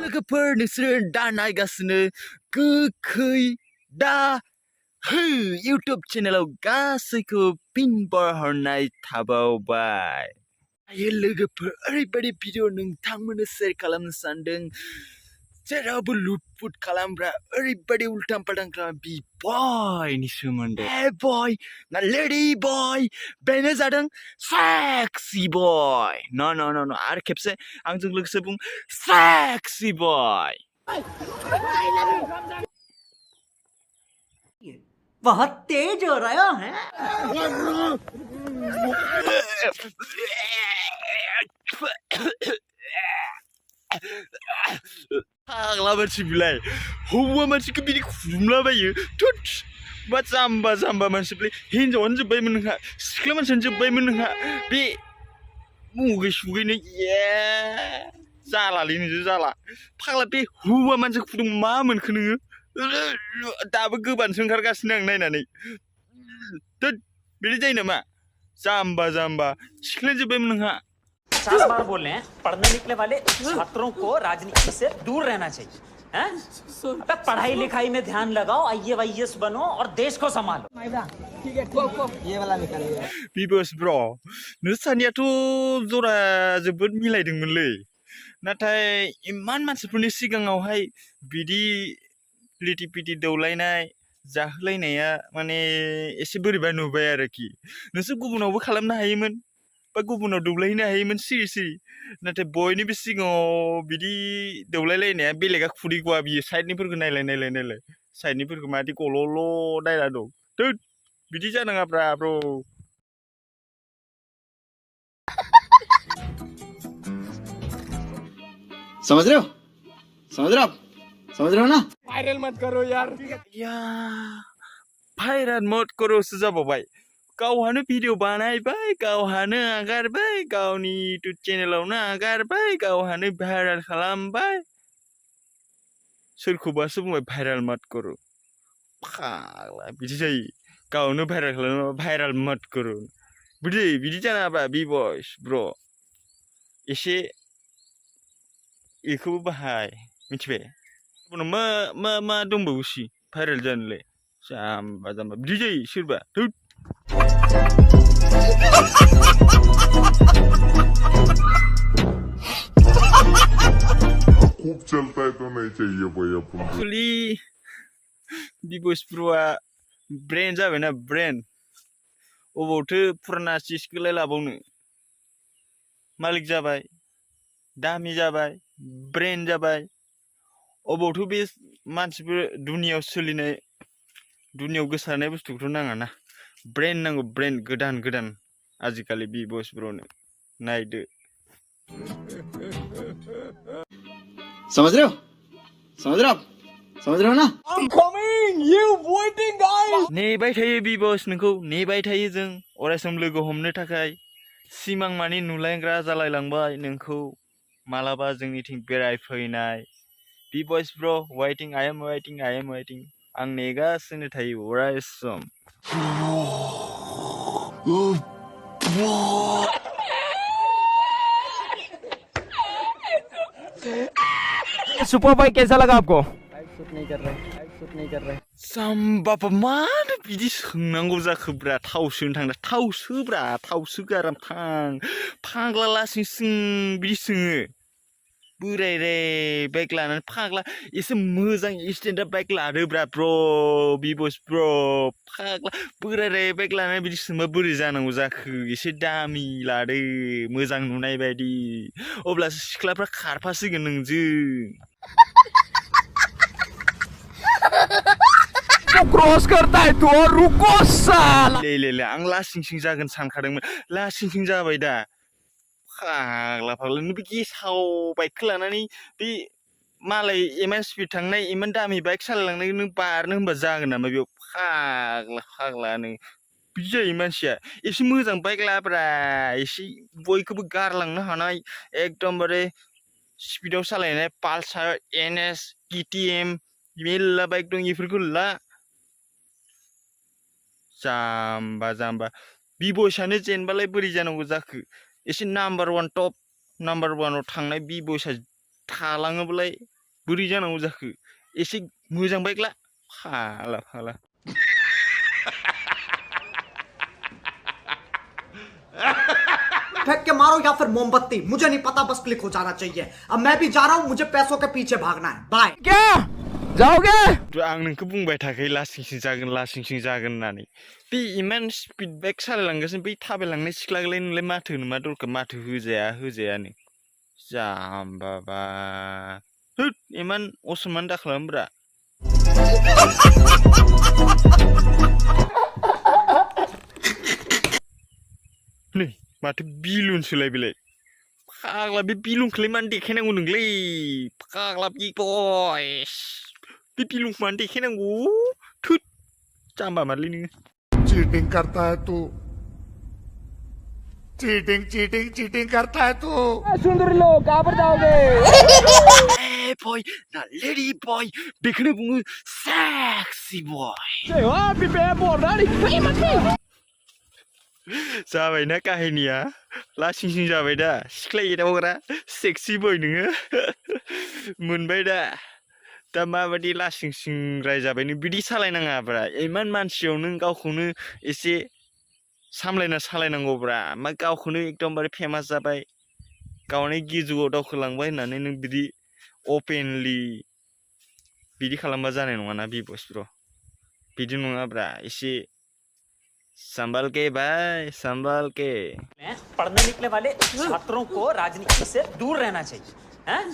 लोगोफोर नोंसोर दा नायगासिनो गोखै dahw YouTube channel गासैखौ फिन बरहरनाय थाबावबाय। दायो लोगोफोर ओरैबायदि भिडिअ नोंथांमोननो शेयार खालामनो सानदों जेरावबो लुटपुट खालामग्रा ओरैबायदि उल्टां फाल्टां खालाम बयनि सोमोन्दै बय ना लेडि बय बेनो जादों सेक्सि बय न आरो खेबसे आंजों लोगोसे बुं सेक्सि बय। बहुत तेज हो रहा है। फाग्ला मानसि बिलाय हौवा मानसिखौ बिदि खुदुमलाबायो थुट मा जाम्बा मानसि बिलाय हिनजावानो जोब्बायमोन नोंहा सिख्ला मानसियानो जोब्बायमोन नोंहा बे मुगै सुगैनो जालालै नोंजों जाला फाग्ला बे हौवा मानसिखौ खुदुम मा मोनखो नोङो दाबो गोबानसो ओंखारगासिनो आं नायनानै थुट बिदि जायो नामा जाम्बा सिख्लायानो जोब्बायमोन नोंहा। 50 बार बोल रहे हैं पढ़ने निकले वाले छात्रों को राजनीति से दूर रहना चाहिए हैं? अबे पढ़ाई लिखाई में ध्यान लगाओ IAS बनो और देश को संभालो। ठीक है ये वाला निकालिए। बिबस ब्र नोंसानियाथ' जरा जोबोद मिलायदोंमोनलै नाथाय इमान मानसिफोरनि सिगाङावहाय बिदि लिटि पिटि दौलायनाय जाहोलायनाया माने एसे बोरैबा नुबाय आरोखि नोंसोर गुबुनावबो खालामनो हायोमोन बा गुबुनाव दौलायनो हायोमोन सिरि नाथाय बयनिबो सिगाङाव बिदि दौलायलायनाया बेलेगा खुदै गवा बियो साइडनिफोरखौ नायलाय साइडनिफोरखौ मादि गल'ल' नायना दं थोद बिदि जानाङाब्रा ब्र। समझ रहे हो ना? वायरल मत करो यार। भाइराल मत करोसो जाबावबाय गावहानो भिडिअ बानायबाय गावहानो आगारबाय गावनि इउटुब चेनेलावनो आगारबाय गावहानो भाइराल खालामबाय सोरखौबासो बुंबाय भाइराल मत करो फाग्ला बिदि जायो गावनो भाइराल खालामबा भाइराल मत करो बिदि जानाङाब्रा बि बयस ब्र एसे बेखौबो बाहाय मिथिबाय मा दंबावोसि भाइराल जानोलाय जाम्बा बिदि जायो सोरबा थोद। खूब चलता है तो नहीं चाहिए भाई अपन को। एक्चुअली बिबस ब्रआ ब्रेन जाबायना ब्रेन अबावथो फुराना चिजखौलाय लाबावनो मालिक जाबाय दामि जाबाय ब्रेन जाबाय अबावथो बे मानसिफोर दुनियाव सोलिनाय दुनियाव गोसारनाय बुस्थुखौथ' नाङाना ब्रेन नांगौ ब्रेन गोदान आजिखालि बि बयस ब्रनो नायदो। समझ रहे हो ना? I'm coming, you waiting guys. नेबाय थायो बि बयस नोंखौ नेबाय थायो जों अरायसम लोगो हमनो थाखाय सिमां मानि नुलायग्रा जालायलांबाय नोंखौ मालाबा जोंनिथिं बेरायफैनाय बि बयस ब्र वाइटिं I am waiting आं नेगासिनो थायो अरायसम। सुपर भाई कैसा लगा आपको? शूट नहीं कर रहे। जाम्बाबा मानो बिदि सोंनांगौ जाखोब्रा थाव सोनो थांदा थाव सोब्रा थाव सोगाराम थां फाग्ला लासिं सिं बिदि सोङो बोरायरे बाइक लानानै फाग्ला एसे मोजां स्टेन्डार्ड बाइक लादोब्रा ब्र बि बयस ब्र फाग्ला बोरायरे बाइक लानानै बिदि सोंबा बोरै जानांगौ जाखो एसे दामि लादो मोजां नुनाय बायदि अब्लासो सिख्लाफ्रा खारफासिगोन नोंजों। क्रॉस करता है तू और रुको साला। ले आं लासिं सिं जागोन सानखादोंमोन लासिं सिं जाबाय दा फाग्ला नों बे गेसाव बाइकखौ लानानै बे मालाय इमान स्पिड थांनाय इमान दामि बाइक सालायलांनाय नों बारनो होनबा जागोन नामा बेयाव फाग्ला नों बिदि जायो मानसिया एसे मोजां बाइक लाब्रा एसे बयखौबो गारलांनो हानाय एकदमबारे स्पिडाव सालायनाय पालसार NS KTM मेरला बाइक दं बेफोरखौ ला जाम्बा बि बयसआनो जेनबालाय बोरै जानांगौ जाखो एसे नाम्बार 1 टप नाम्बार 1 थांनाय बि बयसा थालाङोब्लाय बोरै जानांगौ जाखो एसे मोजां बाइकला फाला फेंक के मारो या फिर मोमबत्ती, मुझे नहीं पता, बस क्लिक हो जाना चाहिए। अब मैं भी जा रहा हूँ, मुझे पैसों के पीछे भागना है। बाय। क्या जाओगे आं नोंखौ बुंबाय थाखायो लासिंसिं जागोन होननानै बे इमान स्पिड बाइक सालायलांगासिनो बै थाबायलांनाय सिख्लाखौलाय नोंलाय माथो होनो मा दरखार माथो होजायानो जाम्बाबा होद इमान असमान दाखालामब्रा नै माथो बिलुनसोलाय बेलाय फाग्ला बे बिलुनखौलाय मानो देखायनांगौ नोंलै फाग्ला बिग बयस बे बिलुनखौ मानो देखायनांगौ थोद जाम्बा मारलै नोङो चीटिंग करता है तू चीटिंग करता है तू सुंदरी लोग कहाँ पर जाओगे Hey boy, ना lady boy, बेखौनो बुङो sexy boy. जाबायना काहिनिया लासिंसिं जाबाय दा सिख्ला एदावग्रा सेक्सि बय नोङो मोनबाय दा माबायदि लासिंसिं रायजाबाय नों बिदि सालायनाङाब्रा इमान मानसियाव नों गावखौनो एसे सामलायना सालायनांगौब्रा मा गावखौनो एकदमबारे फेमास जाबाय गावनि गिजुआव दावखोलांबाय होननानै नों बिदि ओपनलि बिदि खालामबा जानाय नङाना बि बस ब्र बिदि नङाब्रा एसे संभल के भाई संभल के पढ़ने निकले वाले छात्रों को राजनीति से दूर रहना चाहिए हैं?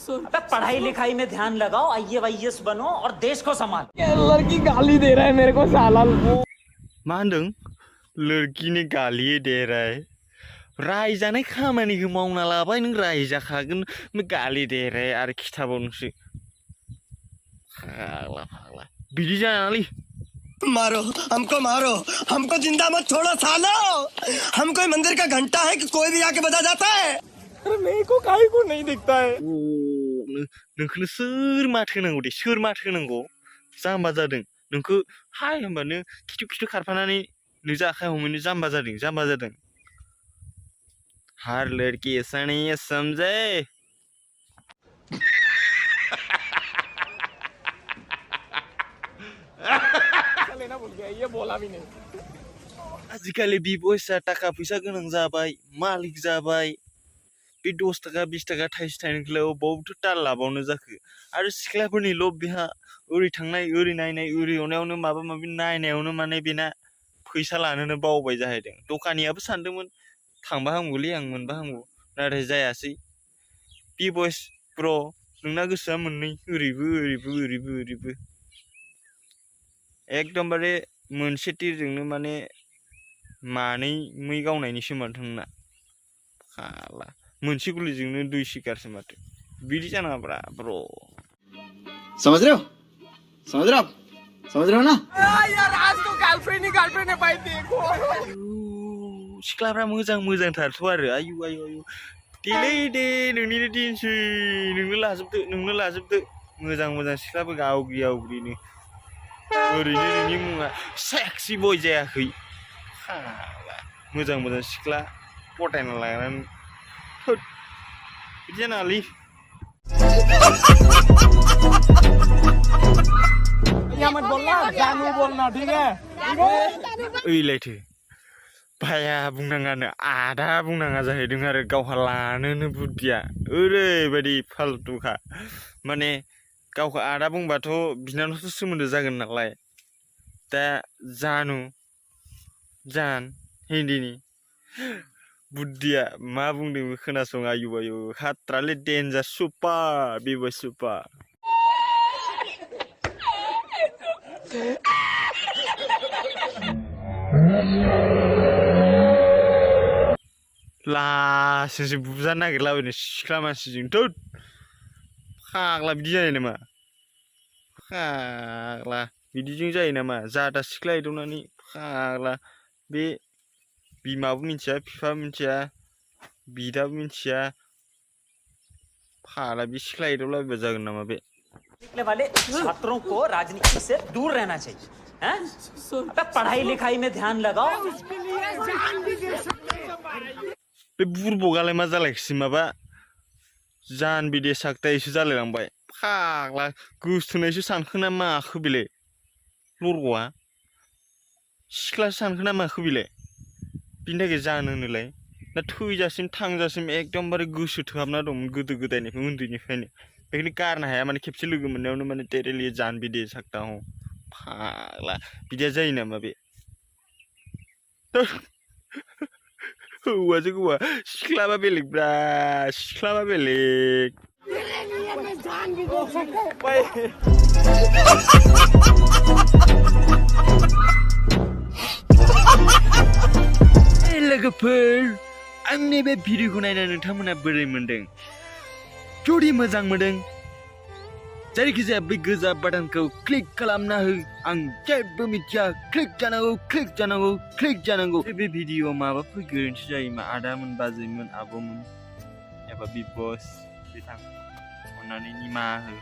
अबे पढ़ाई लिखाई में ध्यान लगाओ IAS बनो और देश को संभालो लड़की गाली दे रहा है मेरे को साला मा होनदों लड़की ने गाली दे रहा है रायजानाय खामानिखौ मावना लाबाय नों रायजाखागोन गाली दे रहा है आरो खिथाबावनोसै फाग्ला बिदि जानाङालै मारो हमको जिंदा मत छोड़ो सालो हम कोई मंदिर का घंटा है कि कोई भी आके बजा जाता है अरे मेरे को काहे को नहीं दिखता है नोंखौनो सोर माथो होनांगौ दे सोर माथो होनांगौ जाम्बा जादों नोंखौ हाय होनबानो खिथु खारफानानै नोंजों आखाइ हमैनो जाम्बा जादों हर लड़की ऐसा नहीं है समझे लेना भूल गया ये बोला भी नहीं आजिखालि बि बयसा थाखा फैसा गोनां जाबाय मालिक जाबाय बे 10 थाखा 20 थाखा थाइसे थाइनैखौलाय अबावथो ताल लाबावनो जाखो आरो सिख्लाफोरनि लब बेहा ओरै थांनाय ओरै नायनाय ओरै एवनायावनो माबा माबि नायनायावनो माने बेना फैसा लानोनो बावबाय जाहैदों दखानियाबो सानदोंमोन थांबा हामगौलै आं मोनबा हामगौ नाथाय जायासै बि बयस ब्र नोंना गोसोआ मोननै ओरैबो एकदमबारे मोनसे टिरजोंनो माने मानै मै गावनायनिसो माथो नोंना फाला मोनसे गुलिजोंनो 2 शिकारसो माथो बिदि जानाङाब्रा ब्र समझ रहे हो ना यार आज तो गर्लफ्रेंड ने भाई देखो सिख्लाफ्रा मोजांथारथ' आरो आयु दे नोंनिनो दिनसै नोंनो लाजोबदो मोजां सिख्लाबो आवग्रिनो ओरैनो नोंनि मुङा सेक्सि बय जायाखै मोजां सिख्ला पटायना लानानै बिदि जानाङालै मत बोलना जानू बोलना ठीक है ओइलायथो भाया बुंनाङानो आदा बुंनाङा जाहैदों आरो गावहा लानोनो बुद्धिया ओरैबायदि फाल्तुखा माने गावखौ आदा बुंबाथ' बिनानावसो सोमोन्दो जागोन नालाय दा जान हिन्दीनि बुद्धिया मा बुंदों खोनासं आयु हात्राले डेन्जार सुपार बेबो सुपार लासैसो बुजानो नागिरलाबायनो सिख्ला मानसिजों थोद फाग्ला बिदि जायो नामा फाग्ला बिदिजों जायो नामा जादा सिख्ला एदावनानै फाग्ला बे बिमाबो मिन्थिया बिफाबो मिन्थिया बिदाबो मिन्थिया फाग्ला बे सिख्ला एदावलाबायबा जागोन नामा बे निकले वाले छात्रों को राजनीति से दूर रहना चाहिए हैं? अबे पढ़ाई लिखाई में ध्यान लगाओ बे बुरबगालाय मा जालायखोसै माबा जान बिदि साखतायसो जालायलांबाय फाग्ला गोसथोनायसो सानखोना माखो बेलाय लरग'आ सिख्लासो सानखोना माखो बेलाय बिनि थाखाय जानो होनोलाय दा थैजासिम थांजासिम एकदमबारे गोसो थोहाबना दंमोन गोदो गोदायनिफ्राय उन्दैनिफ्रायनो बेखायनो गारनो हाया माने खेबसे लोगो मोननायावनो माने डाइरेक्टलि जान बिदि साखता हूं फाग्ला बिदिया जायो नामा बे हौवाजों हौवा सिख्लाबा बेलेगब्रा सिख्लाबा बेलेग लोगोफोर आंनि बे भिडिअखौ नायना नोंथांमोना बोरै मोनदों जुदि मोजां मोनदों जायखिजाया बे गोजा बाटनखौ क्लिक खालामना हो आं जेबो मिथिया क्लिक जानांगौ बे भिडिअआव माबाफोर गोरोन्थि जायोमा आदामोन बाजैमोन आब'मोन एबा बिग बस बिथां अन्नानै निमाहा हो